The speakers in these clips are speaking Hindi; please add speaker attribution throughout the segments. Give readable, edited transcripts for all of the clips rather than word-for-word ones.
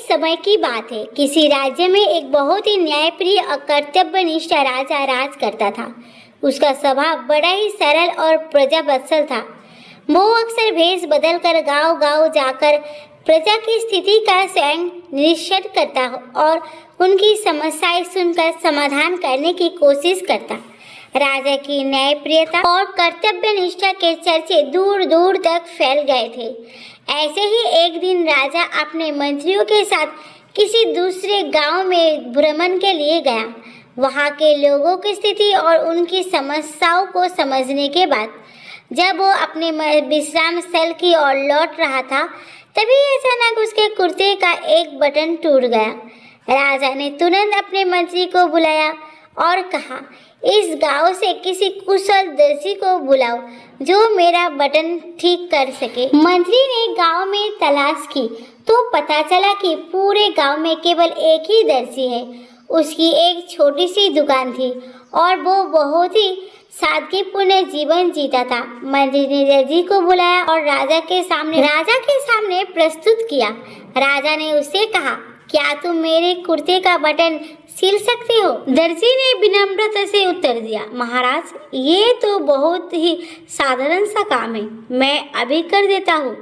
Speaker 1: समय की बात है। किसी राज्य में एक बहुत ही न्यायप्रिय और कर्तव्यनिष्ठ राजा राज करता था। उसका स्वभाव बड़ा ही सरल और प्रजावत्सल था। वो अक्सर भेष बदलकर गांव-गांव जाकर प्रजा की स्थिति का स्वयं निरीक्षण करता और उनकी समस्याएं सुनकर समाधान करने की कोशिश करता। राजा की न्यायप्रियता और कर्तव्य निष्ठा के चर्चे दूर दूर तक फैल गए थे। ऐसे ही एक दिन राजा अपने मंत्रियों के साथ किसी दूसरे गांव में भ्रमण के लिए गया। वहां के लोगों की स्थिति और उनकी समस्याओं को समझने के बाद जब वो अपने विश्राम स्थल की ओर लौट रहा था, तभी अचानक उसके कुर्ते का एक बटन टूट गया। राजा ने तुरंत अपने मंत्री को बुलाया और कहा, इस गांव से किसी कुशल दर्जी को बुलाओ जो मेरा बटन ठीक कर सके। मंत्री ने गांव में तलाश की तो पता चला कि पूरे गांव में केवल एक ही दर्जी है। उसकी एक छोटी सी दुकान थी और वो बहुत ही सादगीपूर्ण जीवन जीता था। मंत्री ने दर्जी को बुलाया और राजा के सामने प्रस्तुत किया। राजा ने उससे कहा, क्या तुम मेरे कुर्ते का बटन सिल सकते हो? दर्जी ने विनम्रता से उत्तर दिया, महाराज, ये तो बहुत ही साधारण सा काम है, मैं अभी कर देता हूँ।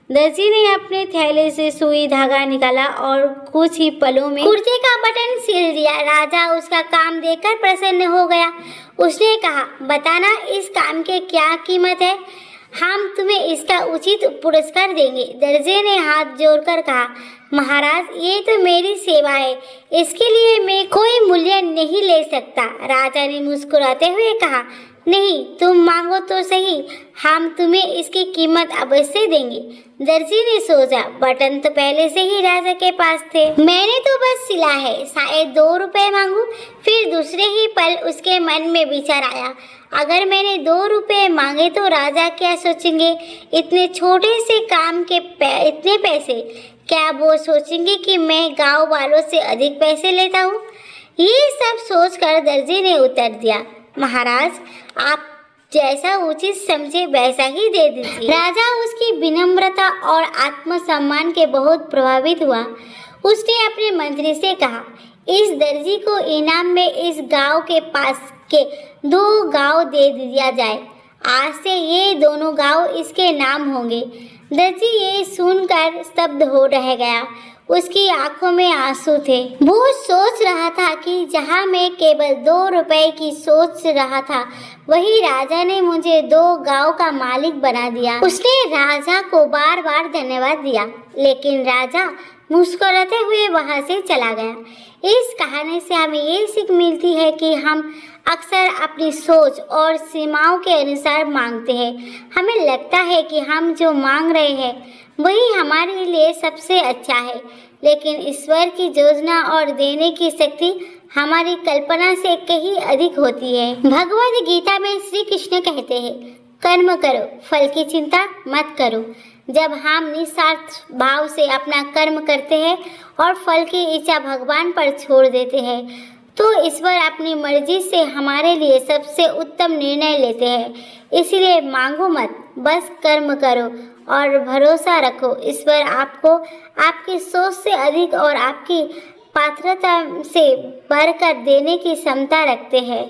Speaker 1: दर्जी ने अपने थैले से सुई धागा निकाला और कुछ ही पलों में कुर्ते का बटन सिल दिया। राजा उसका काम देखकर प्रसन्न हो गया। उसने कहा, बताना इस काम के क्या कीमत है, हम तुम्हें इसका उचित पुरस्कार देंगे। दर्जी ने हाथ जोड़कर कहा, महाराज, ये तो मेरी सेवा है, इसके लिए मैं कोई मूल्य नहीं ले सकता। राजा ने मुस्कुराते हुए कहा, नहीं, तुम मांगो तो सही, हम तुम्हें इसकी कीमत अवश्य देंगे। दर्जी ने सोचा, बटन तो पहले से ही राजा के पास थे, मैंने तो बस सिला है, शायद 2 रुपए मांगू। फिर दूसरे ही पल उसके मन में विचार आया, अगर मैंने 2 रुपए मांगे तो राजा क्या सोचेंगे? इतने छोटे से काम के इतने पैसे, क्या वो सोचेंगे कि मैं गांव वालों से अधिक पैसे लेता हूँ? ये सब सोचकर दर्जी ने उत्तर दिया, महाराज, आप जैसा उचित समझे वैसा ही दे दीजिए। राजा उसकी विनम्रता और आत्मसम्मान के बहुत प्रभावित हुआ। उसने अपने मंत्री से कहा, इस दर्जी को इनाम में इस गांव के पास के 2 गांव दे दिया जाए। आज से ये दोनों गांव इसके नाम होंगे। दर्जी ये सुनकर स्तब्ध हो रह गया। उसकी आंखों में आंसू थे। वो सोच रहा था कि जहां मैं केवल 2 रुपए की सोच रहा था, वही राजा ने मुझे 2 गांव का मालिक बना दिया। उसने राजा को बार बार धन्यवाद दिया, लेकिन राजा मुस्कुराते हुए वहां से चला गया। इस कहानी से हमें ये सीख मिलती है कि हम अक्सर अपनी सोच और सीमाओं के अनुसार मांगते हैं। हमें लगता है कि हम जो मांग रहे हैं वही हमारे लिए सबसे अच्छा है, लेकिन ईश्वर की योजना और देने की शक्ति हमारी कल्पना से कहीं अधिक होती है। भगवद गीता में श्री कृष्ण कहते हैं, कर्म करो, फल की चिंता मत करो। जब हम निस्वार्थ भाव से अपना कर्म करते हैं और फल की इच्छा भगवान पर छोड़ देते हैं, तो ईश्वर अपनी मर्जी से हमारे लिए सबसे उत्तम निर्णय लेते हैं। इसलिए मांगो मत, बस कर्म करो और भरोसा रखो, ईश्वर आपको आपकी सोच से अधिक और आपकी पात्रता से बढ़कर देने की क्षमता रखते हैं।